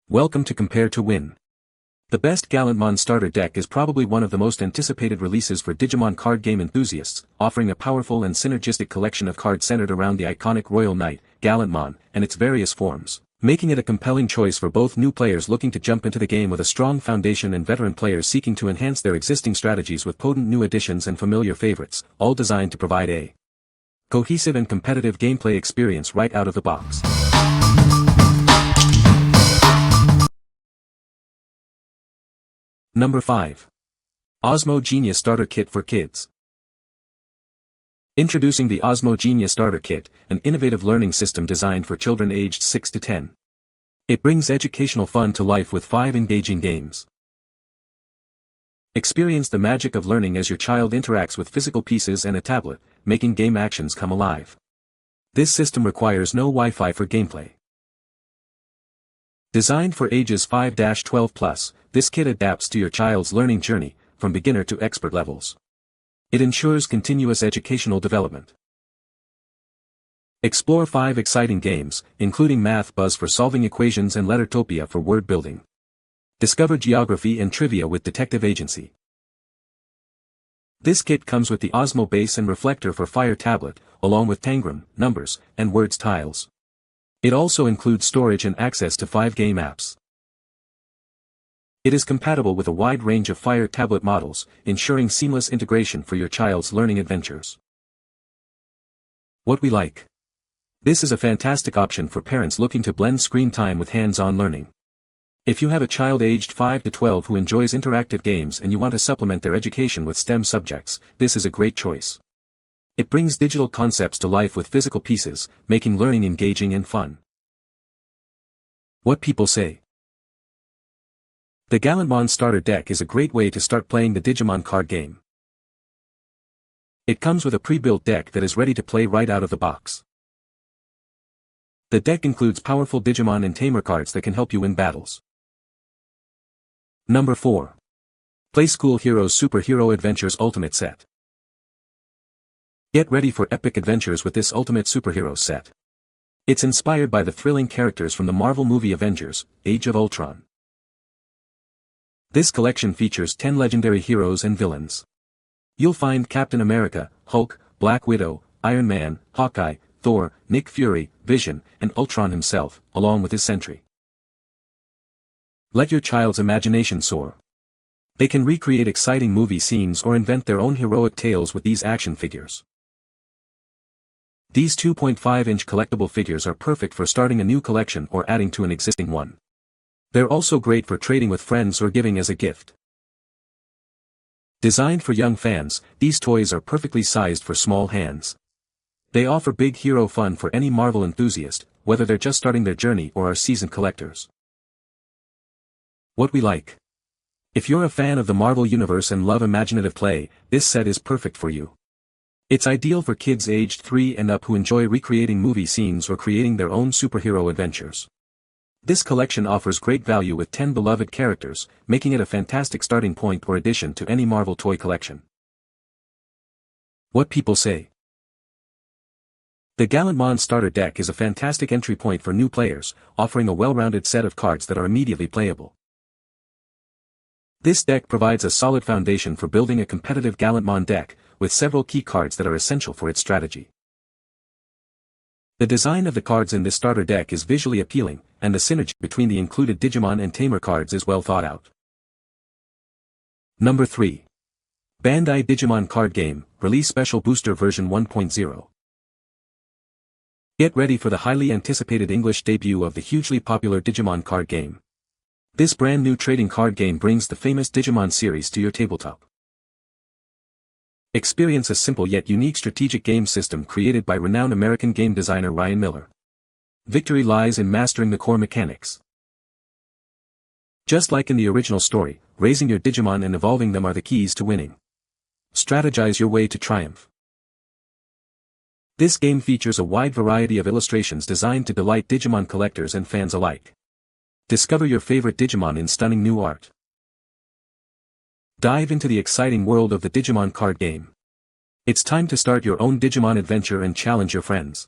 Welcome to Compare to Win. The best Gallantmon Starter Deck is probably one of the most anticipated releases for Digimon card game enthusiasts, offering a powerful and synergistic collection of cards centered around the iconic Royal Knight, Gallantmon, and its various forms, making it a compelling choice for both new players looking to jump into the game with a strong foundation and veteran players seeking to enhance their existing strategies with potent new additions and familiar favorites, all designed to provide a cohesive and competitive gameplay experience right out of the box. Number 5. Osmo Genius Starter Kit for Kids. Introducing the Osmo Genius Starter Kit, an innovative learning system designed for children aged 6 to 10. It brings educational fun to life with 5 engaging games. Experience the magic of learning as your child interacts with physical pieces and a tablet, making game actions come alive. This system requires no Wi-Fi for gameplay. Designed for ages 5-12+, this kit adapts to your child's learning journey, from beginner to expert levels. It ensures continuous educational development. Explore 5 exciting games, including Math Buzz for solving equations and Lettertopia for word building. Discover geography and trivia with Detective Agency. This kit comes with the Osmo base and reflector for Fire tablet, along with Tangram, numbers, and words tiles. It also includes storage and access to 5 game apps. It is compatible with a wide range of Fire tablet models, ensuring seamless integration for your child's learning adventures. What we like. This is a fantastic option for parents looking to blend screen time with hands-on learning. If you have a child aged 5 to 12 who enjoys interactive games and you want to supplement their education with STEM subjects, this is a great choice. It brings digital concepts to life with physical pieces, making learning engaging and fun. What people say. The Gallantmon Starter Deck is a great way to start playing the Digimon card game. It comes with a pre-built deck that is ready to play right out of the box. The deck includes powerful Digimon and Tamer cards that can help you win battles. Number 4. Playskool Heroes Superhero Adventures Ultimate Set. Get ready for epic adventures with this Ultimate Superhero set. It's inspired by the thrilling characters from the Marvel movie Avengers: Age of Ultron. This collection features 10 legendary heroes and villains. You'll find Captain America, Hulk, Black Widow, Iron Man, Hawkeye, Thor, Nick Fury, Vision, and Ultron himself, along with his Sentry. Let your child's imagination soar. They can recreate exciting movie scenes or invent their own heroic tales with these action figures. These 2.5-inch collectible figures are perfect for starting a new collection or adding to an existing one. They're also great for trading with friends or giving as a gift. Designed for young fans, these toys are perfectly sized for small hands. They offer big hero fun for any Marvel enthusiast, whether they're just starting their journey or are seasoned collectors. What we like. If you're a fan of the Marvel Universe and love imaginative play, this set is perfect for you. It's ideal for kids aged 3 and up who enjoy recreating movie scenes or creating their own superhero adventures. This collection offers great value with 10 beloved characters, making it a fantastic starting point or addition to any Marvel toy collection. What people say. The Gallantmon Starter Deck is a fantastic entry point for new players, offering a well-rounded set of cards that are immediately playable. This deck provides a solid foundation for building a competitive Gallantmon deck, with several key cards that are essential for its strategy. The design of the cards in this starter deck is visually appealing, and the synergy between the included Digimon and Tamer cards is well thought out. Number 3. Bandai Digimon Card Game, Release Special Booster Version 1.0. Get ready for the highly anticipated English debut of the hugely popular Digimon card game. This brand new trading card game brings the famous Digimon series to your tabletop. Experience a simple yet unique strategic game system created by renowned American game designer Ryan Miller. Victory lies in mastering the core mechanics. Just like in the original story, raising your Digimon and evolving them are the keys to winning. Strategize your way to triumph. This game features a wide variety of illustrations designed to delight Digimon collectors and fans alike. Discover your favorite Digimon in stunning new art. Dive into the exciting world of the Digimon card game. It's time to start your own Digimon adventure and challenge your friends.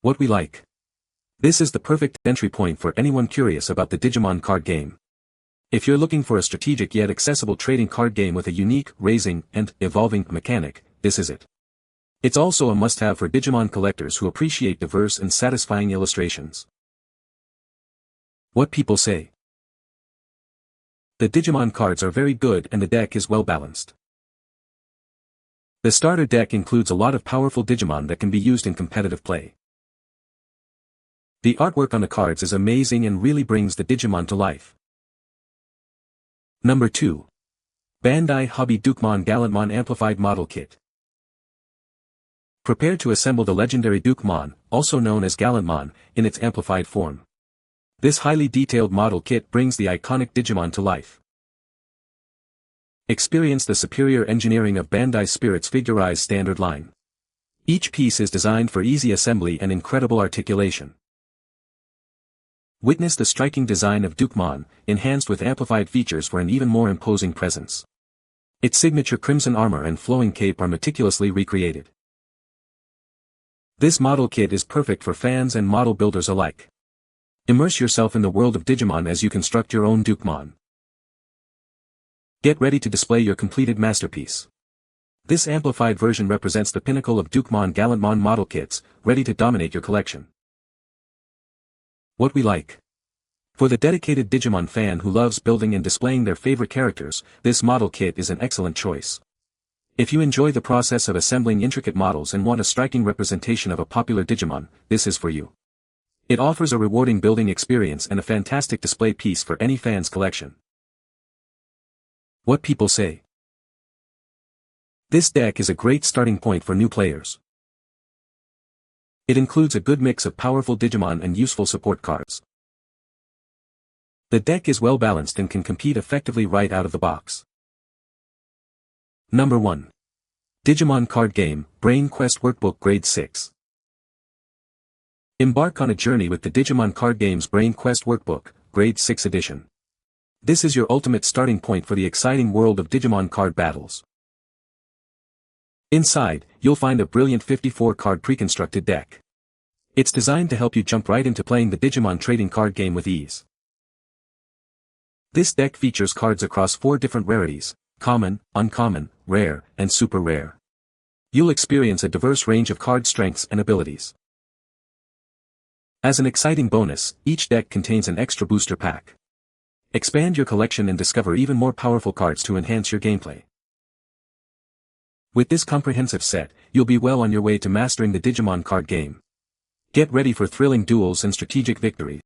What we like. This is the perfect entry point for anyone curious about the Digimon card game. If you're looking for a strategic yet accessible trading card game with a unique, raising, and evolving mechanic, this is it. It's also a must-have for Digimon collectors who appreciate diverse and satisfying illustrations. What people say. The Digimon cards are very good and the deck is well balanced. The starter deck includes a lot of powerful Digimon that can be used in competitive play. The artwork on the cards is amazing and really brings the Digimon to life. Number 2. Bandai Hobby Dukemon Gallantmon Amplified Model Kit. Prepare to assemble the legendary Dukemon, also known as Gallantmon, in its amplified form. This highly detailed model kit brings the iconic Digimon to life. Experience the superior engineering of Bandai Spirit's figurized standard line. Each piece is designed for easy assembly and incredible articulation. Witness the striking design of Dukemon, enhanced with amplified features for an even more imposing presence. Its signature crimson armor and flowing cape are meticulously recreated. This model kit is perfect for fans and model builders alike. Immerse yourself in the world of Digimon as you construct your own Dukemon. Get ready to display your completed masterpiece. This amplified version represents the pinnacle of Dukemon Gallantmon model kits, ready to dominate your collection. What we like. For the dedicated Digimon fan who loves building and displaying their favorite characters, this model kit is an excellent choice. If you enjoy the process of assembling intricate models and want a striking representation of a popular Digimon, this is for you. It offers a rewarding building experience and a fantastic display piece for any fan's collection. What people say. This deck is a great starting point for new players. It includes a good mix of powerful Digimon and useful support cards. The deck is well balanced and can compete effectively right out of the box. Number 1. Digimon Card Game, Brain Quest Workbook Grade 6. Embark on a journey with the Digimon Card Game's Brain Quest Workbook, Grade 6 Edition. This is your ultimate starting point for the exciting world of Digimon card battles. Inside, you'll find a brilliant 54-card pre-constructed deck. It's designed to help you jump right into playing the Digimon trading card game with ease. This deck features cards across 4 different rarities: common, uncommon, rare, and super rare. You'll experience a diverse range of card strengths and abilities. As an exciting bonus, each deck contains an extra booster pack. Expand your collection and discover even more powerful cards to enhance your gameplay. With this comprehensive set, you'll be well on your way to mastering the Digimon card game. Get ready for thrilling duels and strategic victories.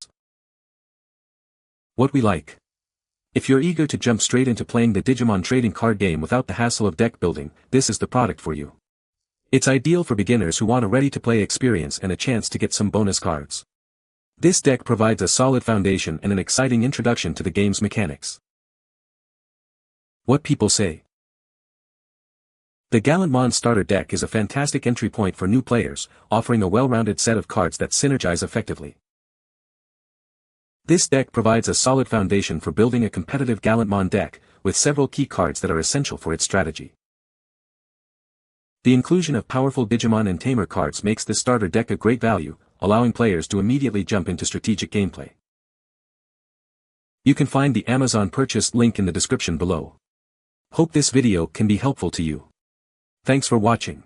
What we like. If you're eager to jump straight into playing the Digimon trading card game without the hassle of deck building, this is the product for you. It's ideal for beginners who want a ready-to-play experience and a chance to get some bonus cards. This deck provides a solid foundation and an exciting introduction to the game's mechanics. What people say. The Gallantmon Starter Deck is a fantastic entry point for new players, offering a well-rounded set of cards that synergize effectively. This deck provides a solid foundation for building a competitive Gallantmon deck, with several key cards that are essential for its strategy. The inclusion of powerful Digimon and Tamer cards makes this starter deck a great value, allowing players to immediately jump into strategic gameplay. You can find the Amazon purchase link in the description below. Hope this video can be helpful to you. Thanks for watching.